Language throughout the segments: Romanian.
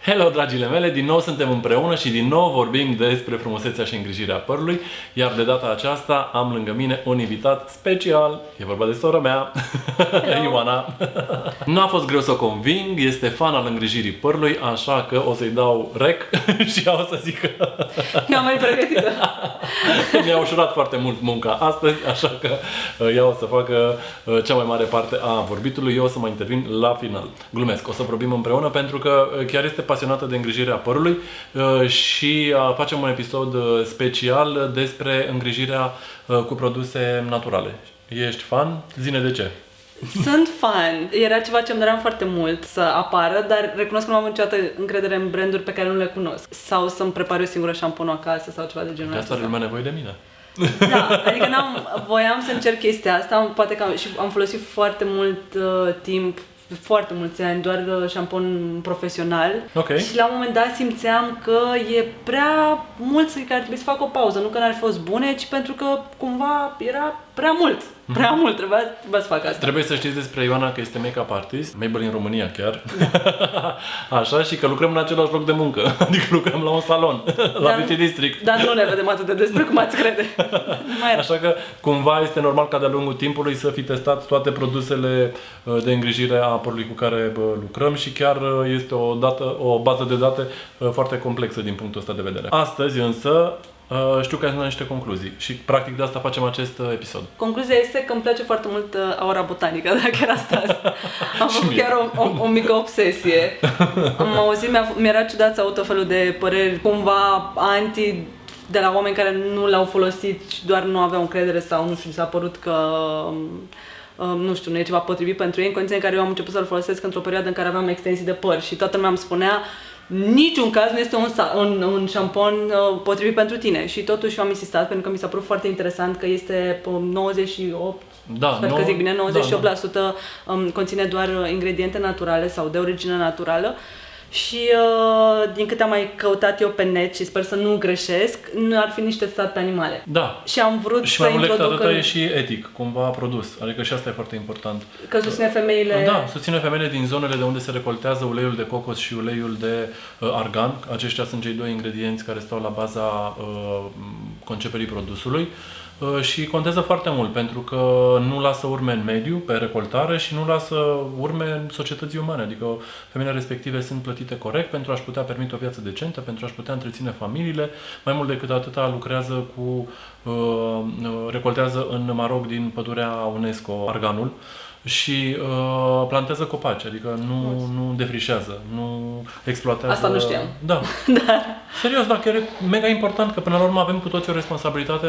Hello, dragile mele! Din nou suntem împreună și din nou vorbim despre frumusețea și îngrijirea părului. Iar de data aceasta am lângă mine un invitat special. E vorba de sora mea, Ioana. Nu a fost greu să o conving, este fan al îngrijirii părului, așa că o să-i dau rec și ea o să zică... Mi-am mai pregătită. Mi-a ușurat foarte mult munca astăzi, așa că ea o să facă cea mai mare parte a vorbitului. Eu o să mai intervin la final. Glumesc, o să vorbim împreună pentru că chiar este pasionată de îngrijirea părului și facem un episod special despre îngrijirea cu produse naturale. Ești fan? Zine de ce. Sunt fan. Era ceva ce îmi doream foarte mult să apară, dar recunosc că nu am niciodată încredere în branduri pe care nu le cunosc. Sau să-mi prepar eu singură șamponul acasă sau ceva de genul De asta are lumea nevoie de mine. Da, adică voiam să încerc chestia asta, poate că am folosit foarte mult timp, foarte mulți ani, doar șampon profesional. Okay. Și la un moment dat simțeam că e prea mult, că ar trebui să fac o pauză, nu că n-ar fi fost bune, ci pentru că cumva era prea mult. Prea mult, trebuia să fac asta. Trebuie să știți despre Ioana că este make-up artist, Maybelline în România chiar. Așa, și că lucrăm în același loc de muncă. Adică lucrăm la un salon, la Beauty District. Dar nu ne vedem atât de des precum ați crede. Așa că cumva este normal ca de-a lungul timpului să fi testat toate produsele de îngrijire a părului cu care lucrăm și chiar este o bază de date foarte complexă din punctul ăsta de vedere. Astăzi însă știu că ai niște concluzii și practic de asta facem acest episod. Concluzia este că îmi place foarte mult aura botanică, dacă era asta. Am făcut chiar o mică obsesie. Am auzit, mi-era ciudat să aud tot felul de păreri cumva anti de la oameni care nu l-au folosit și doar nu aveau încredere sau nu știu, s-a părut că nu știu, nu e ceva potrivit pentru ei, în condiții în care eu am început să-l folosesc într-o perioadă în care aveam extensii de păr și toată lumea îmi spunea niciun caz nu este un șampon potrivit pentru tine și totuși eu am insistat pentru că mi s-a părut foarte interesant că este 98, sper că zic bine, 98% conține doar ingrediente naturale sau de origine naturală. Și din câte am mai căutat eu pe net și sper să nu greșesc, nu ar fi nici testat pe animale. Da. Și am vrut și să mai mult introduc decât atâta e și etic, cumva produs. Adică și asta e foarte important. Că susține femeile... Da, susține femeile din zonele de unde se recoltează uleiul de cocos și uleiul de argan. Aceștia sunt cei doi ingredienți care stau la baza conceperii produsului. Și contează foarte mult pentru că nu lasă urme în mediu, pe recoltare și nu lasă urme în societății umane. Adică femeile respective sunt plătite corect pentru a-și putea permite o viață decentă, pentru a-și putea întreține familiile. Mai mult decât atâta lucrează recoltează în Maroc din pădurea UNESCO arganul și plantează copaci, adică nu defrișează, nu exploatează... Asta nu știam. Da. Serios, da, chiar e mega important că până la urmă avem cu toții o responsabilitate,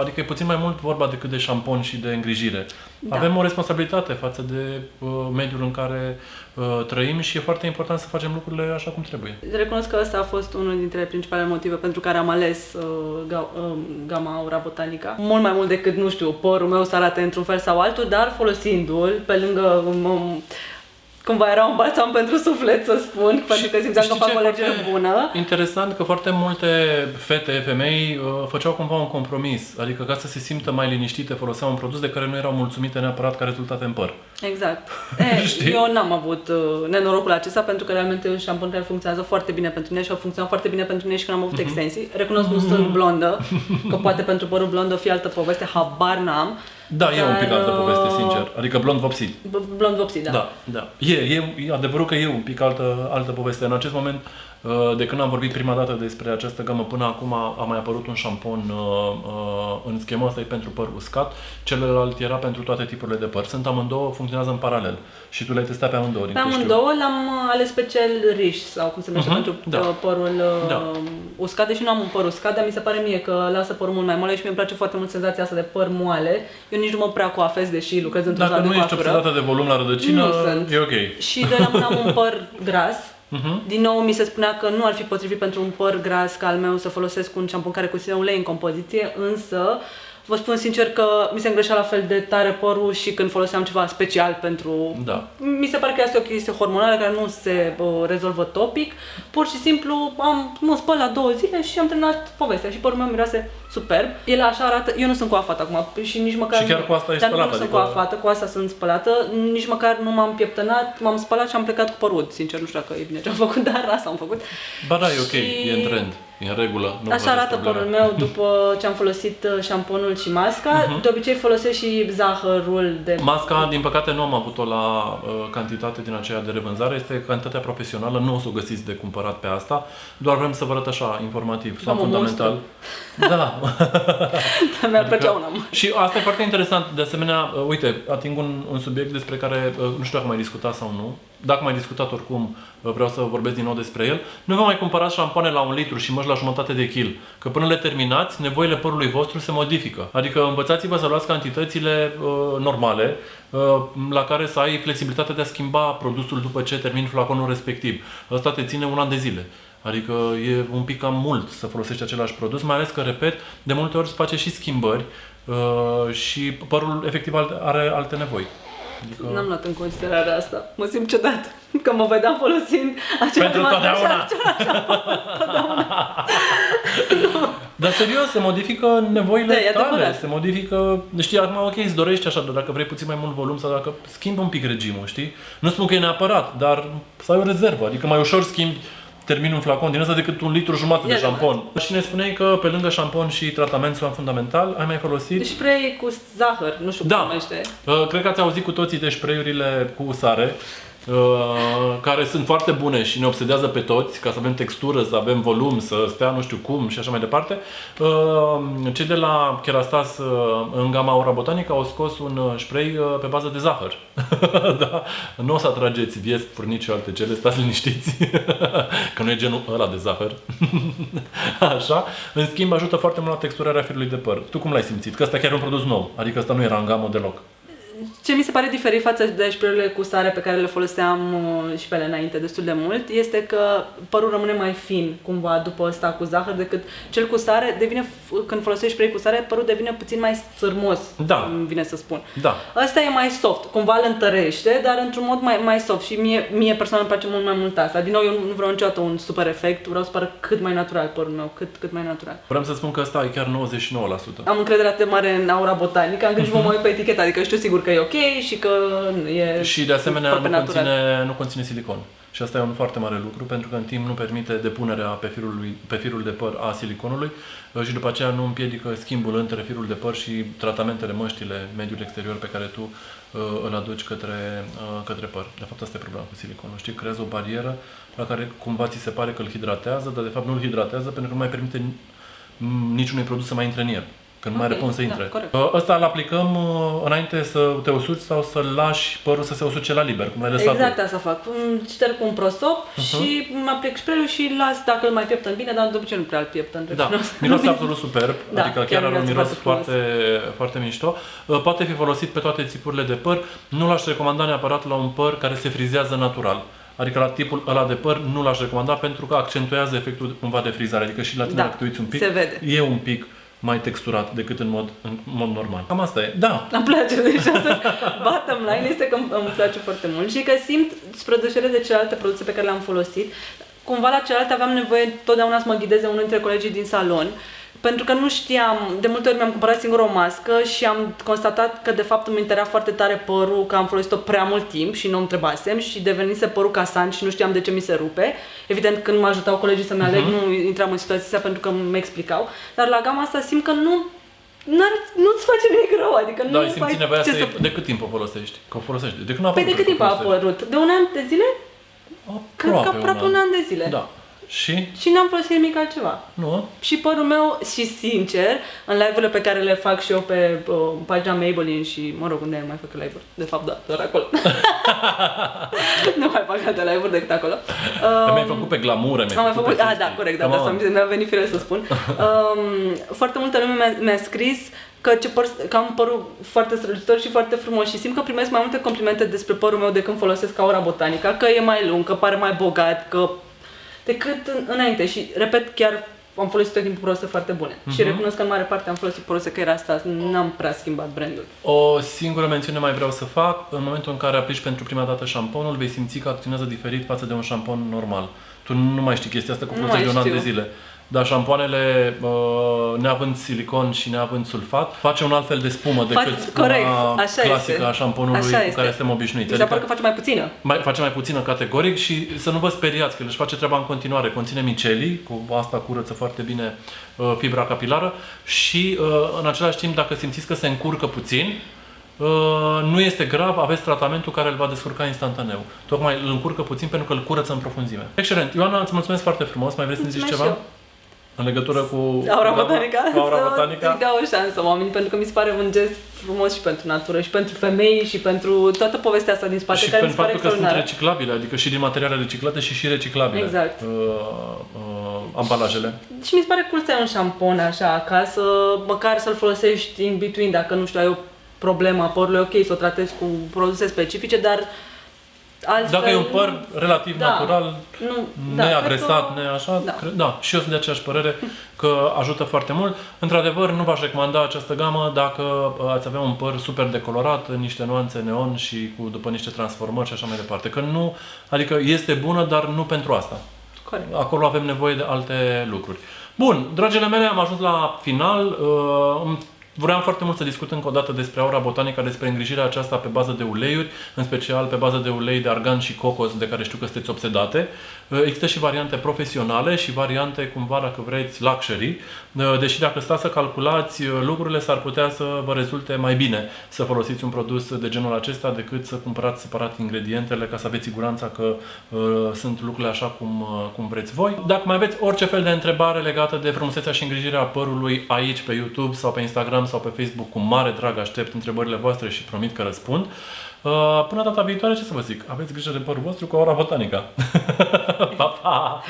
adică e puțin mai mult vorba decât de șampon și de îngrijire. Da. Avem o responsabilitate față de mediul în care trăim și e foarte important să facem lucrurile așa cum trebuie. Recunosc că ăsta a fost unul dintre principalele motive pentru care am ales gama Aura Botanica. Mult mai mult decât, nu știu, părul meu să arate într-un fel sau altul, dar folosindu-l pe lângă... Cumva era un balsam pentru suflet, să spun, pentru că simțeam că fac o alegere bună. Interesant că foarte multe fete, femei, făceau cumva un compromis. Adică ca să se simtă mai liniștite, foloseau un produs de care nu erau mulțumite neapărat ca rezultate în păr. Exact. Eu n-am avut nenorocul acesta pentru că realmente e un șampon care funcționează foarte bine pentru mine și a funcționat foarte bine pentru mine și când am avut extensii. Recunosc, nu sunt blondă, că poate pentru părul blond o fi altă poveste, habar n-am. Da, e un pic altă poveste, sincer. Adică blond vopsit. Blond vopsit, da. Da. E adevărul că e un pic altă poveste. În acest moment, de când am vorbit prima dată despre această gamă, până acum a mai apărut un șampon în schema asta, e pentru păr uscat, celălalt era pentru toate tipurile de păr. Sunt amândouă, funcționează în paralel. Și tu le-ai testat pe amândouă, din Pe amândouă l-am ales pe cel riș, sau cum se numește, pentru părul uscat, deși nu am un păr uscat, dar mi se pare mie că lasă părul mult mai moale și mi-e place foarte mult senzația asta de păr moale. Eu nici nu mă prea coafez, deși lucrez într-un salon de coafură. Dacă nu ești obsedată de volum la rădăcină, e ok. Și de la mână am un păr gras. Din nou mi se spunea că nu ar fi potrivit pentru un păr gras ca al meu să folosesc un șampon care conține ulei în compoziție, însă Vă spun sincer că mi se îngreșea la fel de tare părul și când foloseam ceva special pentru... Da. Mi se pare că asta e o chestie hormonală care nu se rezolvă topic. Pur și simplu mă spăl la 2 zile și am terminat povestea și părul meu miroase superb. El așa arată, eu nu sunt coafată acum și nici măcar... Și chiar cu asta ești spălată? Nu sunt coafată, cu asta sunt spălată, nici măcar nu m-am pieptănat, m-am spălat și am plecat cu părul. Sincer, nu știu dacă e bine ce am făcut, dar asta am făcut. Ba da, e ok, e în trend. E în regulă. Nu așa arată părul meu după ce am folosit șamponul și masca. De obicei folosesc și zahărul de... Masca, din păcate, nu am avut-o la cantitate din aceea de revânzare. Este cantitatea profesională, nu o să o găsiți de cumpărat pe asta. Doar vrem să vă arăt așa, informativ, sau fundamental. Da. Mi-ar plăcea una. Și asta e foarte interesant. De asemenea, uite, ating un subiect despre care nu știu dacă mai discutat sau nu. Dacă mai discutat, oricum vreau să vorbesc din nou despre el. Nu vă mai cumpărați șampoane la 1 litru și măști la jumătate de kil. Că până le terminați, nevoile părului vostru se modifică. Adică învățați-vă să luați cantitățile normale, la care să ai flexibilitatea de a schimba produsul după ce termini flaconul respectiv. Asta te ține 1 an de zile. Adică e un pic cam mult să folosești același produs, mai ales că, repet, de multe ori se face și schimbări și părul efectiv are alte nevoi. Adică... N-am luat în considerare asta. Mă simt ciudat că mă vedeam folosind același pentru totdeauna! Dar serios, se modifică nevoile tale, se modifică... Știi, acum ok, îți dorești așa, dacă vrei puțin mai mult volum sau dacă schimbi un pic regimul, știi? Nu spun că e neapărat, dar să ai o rezervă, adică mai ușor schimbi termin un flacon din ăsta decât 1,5 litru de șampon. Și ne spuneai că pe lângă șampon și tratament suan fundamental, ai mai folosit... Spray cu zahăr, nu știu cum numește. Cred că ați auzit cu toții de spray-urile cu sare, care sunt foarte bune și ne obsedează pe toți, ca să avem textură, să avem volum, să stea nu știu cum și așa mai departe. Cei de la Kerastase în gama Aura Botanica au scos un spray pe bază de zahăr. Da? Nu o să atrageți viesp, furnici și alte cele, stați liniștiți, că nu e genul ăla de zahăr. Așa. În schimb, ajută foarte mult la texturarea firului de păr. Tu cum l-ai simțit? Că ăsta chiar e un produs nou, adică ăsta nu era în gamă deloc. Ce mi se pare diferit față de spray-urile cu sare pe care le foloseam și pe ele înainte destul de mult, este că părul rămâne mai fin cumva după ăsta cu zahăr decât cel cu sare. Când folosești spray cu sare, părul devine puțin mai sărmos, îmi vine să spun. Da. Ăsta e mai soft, cumva îl întărește, dar într-un mod mai soft și mie personal îmi place mult mai mult asta. Din nou, eu nu vreau niciodată un super efect, vreau să pară cât mai natural părul meu, cât mai natural. Vreau să spun că ăsta e chiar 99%. Am încredere atât de mare în Aura Botanica, încât mă uit pe etichetă, adică știu sigur că e ok și că e... Și de asemenea nu conține silicon. Și asta e un foarte mare lucru, pentru că în timp nu permite depunerea pe firul de păr a siliconului și după aceea nu împiedică schimbul între firul de păr și tratamentele, măștile, mediul exterior pe care tu îl aduci către păr. De fapt, asta e problema cu siliconul. Știi, creează o barieră la care cumva ți se pare că îl hidratează, dar de fapt nu îl hidratează pentru că nu mai permite niciunui produs să mai intre în el. Că nu mai are cum să intre. Ăsta îl aplicăm înainte să te usuci sau să lași părul să se usuce la liber, cum l-ai lăsat. Exact asta fac. Șterg cu un prosop și mă aplic spray-ul și las dacă îl mai pieptăn bine, dar după ce nu prea îl pieptăn. Da, miroase absolut superb, adică chiar are un miros foarte mișto. Poate fi folosit pe toate tipurile de păr. Nu l-aș recomanda neapărat la un păr care se frizează natural. Adică la tipul ăla de păr nu l-aș recomanda pentru că accentuează efectul cumva de frizare. Adică și la tine dacă te uiți un pic, e un pic mai texturat decât în mod normal. Cam asta e. Da. Îmi place. Deci atunci, bottom line este că îmi place foarte mult și că simt, spre deosebire de celelalte produse pe care le-am folosit, cumva la celelalte aveam nevoie totdeauna să mă ghideze unul dintre colegii din salon. Pentru că nu știam, de multe ori mi-am cumpărat singur o mască și am constatat că de fapt îmi întărea foarte tare părul, că am folosit-o prea mult timp și nu o întrebasem și devenise părul casant și nu știam de ce mi se rupe. Evident, când mă ajutau colegii să-mi aleg, nu intram în situația asta pentru că mi explicau. Dar la gama asta simt că nu-ți face nimic rău, adică nu ai simțit nevoia de cât timp o folosești? Că o folosești? De când a apărut? Păi de cât timp a apărut? De un an de zile? Cred că aproape un an de zile. Da. Și n-am folosit nimic altceva. Nu? Și părul meu, și sincer, în live-urile pe care le fac și eu pe pagina Maybelline și, mă rog, unde mai fac live-uri? De fapt, da, doar acolo. Nu mai fac alte live-uri decât acolo. Mi-ai făcut pe glamour, am mai făcut, da, corect, da, asta mi-a venit firesc să spun. Foarte multă lume mi-a scris că am părul foarte strălucitor și foarte frumos și simt că primesc mai multe complimente despre părul meu de când folosesc Aura Botanica, că e mai lung, că pare mai bogat, că decât înainte și, repet, chiar am folosit tot timpul produse foarte bune. Și recunosc că în mare parte am folosit produse care asta, n-am prea schimbat brandul. O singură mențiune mai vreau să fac. În momentul în care aplici pentru prima dată șamponul, vei simți că acționează diferit față de un șampon normal. Tu nu mai știi chestia asta, că folosești de un an de zile. Dar șampoanele, neavând silicon și neavând sulfat, face un alt fel de spumă decât spuma clasică a șamponului cu care suntem obișnuiți. Mi se pare că face mai puțină. Face mai puțină categoric și să nu vă speriați că își face treaba în continuare. Conține micelii, cu asta curăță foarte bine fibra capilară și în același timp, dacă simțiți că se încurcă puțin, nu este grav, aveți tratamentul care îl va descurca instantaneu. Tocmai îl încurcă puțin pentru că îl curăță în profunzime. Excelent! Ioana, îți mulțumesc foarte frumos. Mai vrei să ne zici ceva? În legătură cu Aura Botanica? Botanica? Să-i dau o șansă oamenii, pentru că mi se pare un gest frumos și pentru natură, și pentru femei, și pentru toată povestea asta din spate, și care mi se pare faptul că sunt reciclabile, adică și din materiale reciclate și reciclabile. Exact. Ambalajele. Și mi se pare cool să ai un șampon așa acasă, măcar să-l folosești in between, dacă nu știu, ai o problemă a părului, ok, să o tratezi cu produse specifice, dar altfel, dacă e un păr relativ natural, neagresat, și eu sunt de aceeași părere că ajută foarte mult. Într-adevăr, nu v-aș recomanda această gamă dacă ați avea un păr super decolorat, în niște nuanțe neon și după niște transformări și așa mai departe. Că nu, adică este bună, dar nu pentru asta. Corect. Acolo avem nevoie de alte lucruri. Bun, dragile mele, am ajuns la final. Vreau foarte mult să discut încă o dată despre Aura Botanica, despre îngrijirea aceasta pe bază de uleiuri, în special pe bază de ulei de argan și cocos, de care știu că sunteți obsedate. Există și variante profesionale și variante, cumva, dacă vreți, luxury. Deși dacă stați să calculați lucrurile, s-ar putea să vă rezulte mai bine să folosiți un produs de genul acesta decât să cumpărați separat ingredientele, ca să aveți siguranța că sunt lucrurile așa cum vreți voi. Dacă mai aveți orice fel de întrebare legată de frumusețea și îngrijirea părului aici pe YouTube sau pe Instagram sau pe Facebook, cu mare drag aștept întrebările voastre și promit că răspund. Până data viitoare, ce să vă zic? Aveți grijă de părul vostru cu Aura Botanica. Pa, pa!